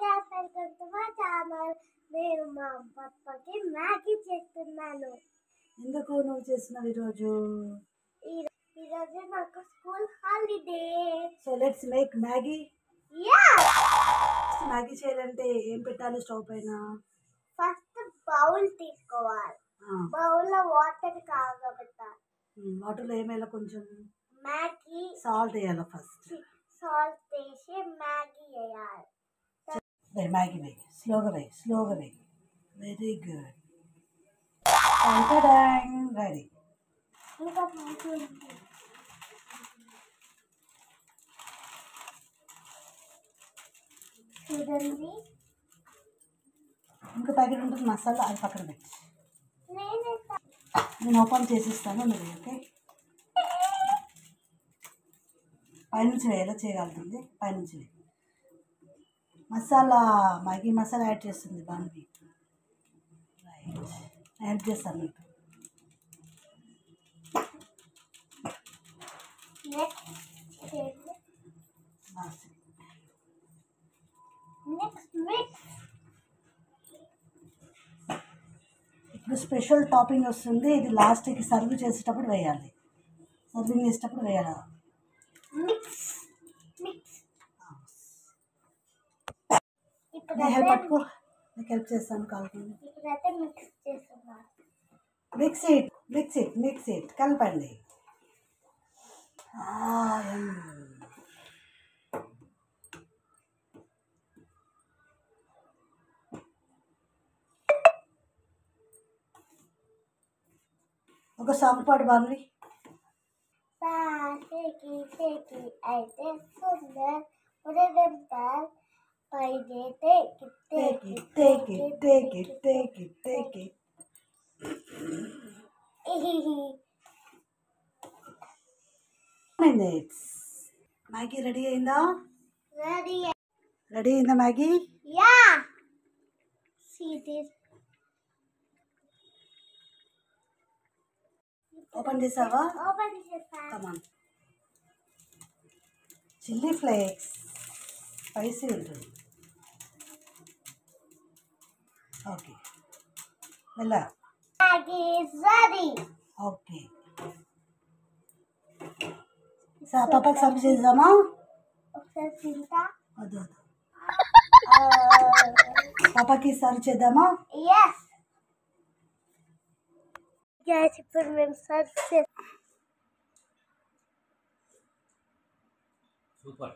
Gas మా channel. నేను మా పప్పకి మ్యాగీ చేస్తున్నాను. ఎందుకు నువ్వు చేస్తున్నావు ఈరోజు? ఈరోజు నాకు school holiday. So let's make Maggi. Maggi చేయాలంటే ఏం పెట్టాలి స్టవ్ పైన? ఫస్ట్ బౌల్ తీసుకోవాలి. బౌల్ లో వాటర్ కాగబెట్టాలి. వాటర్లో ఏమైనా కొంచెం మ్యాగీ సాల్ట్ వేయాలి. ఫస్ట్ సాల్ట్ వేసి మ్యాగీ వేయాలి. మ్యాగీ వేయి, స్లోగా వేయి. Very good. రెడీ. చూడండి, ఇంకో ప్యాకెట్ ఉంటుంది మసాలా, అది పక్కన పెట్టి నేను ఓపెన్ చేసిస్తాను. నువ్వు ఓకే? పైనుంచి ఎలా చేయగలుగుతుంది? పైనుంచి వేయి. మసాలా, మ్యాగీ మసాలా యాడ్ చేస్తుంది బాగుంది. రైట్, యాడ్ చేస్తాను మీకు. ఇప్పుడు స్పెషల్ టాపింగ్ వస్తుంది. ఇది లాస్ట్కి సర్వ్ చేసేటప్పుడు వేయాలి. సర్వింగ్ చేసేటప్పుడు వేయాలి. హెల్ప్ పట్టుకో, నీకు హెల్ప్ చేస్తాను. కాలుతుంది. మిక్స్ ఇట్ కలపండి. ఒక సాంగ్ పాడు బాగుంది. అయితే సుందర్ పైదే Take it. Minutes. Maggi ready అయిందా? రెడీ అయిందా మ్యాగీ? See this. ఓపెన్ చేసావా? ఓపెన్ చేసాను. Come on. Chilli flakes spicy ఉంటుంది. ఓకే, వెళ్ళా. Maggi is ready. ఓకే, పాపకి సర్వ్ చేద్దామా? ఒకసారి తింటా. వద్దు. పాపకి సర్వ్ చేద్దామా? yes. Guys, ఇప్పుడు మేము సర్వ్ చేస్తాం. సూపర్.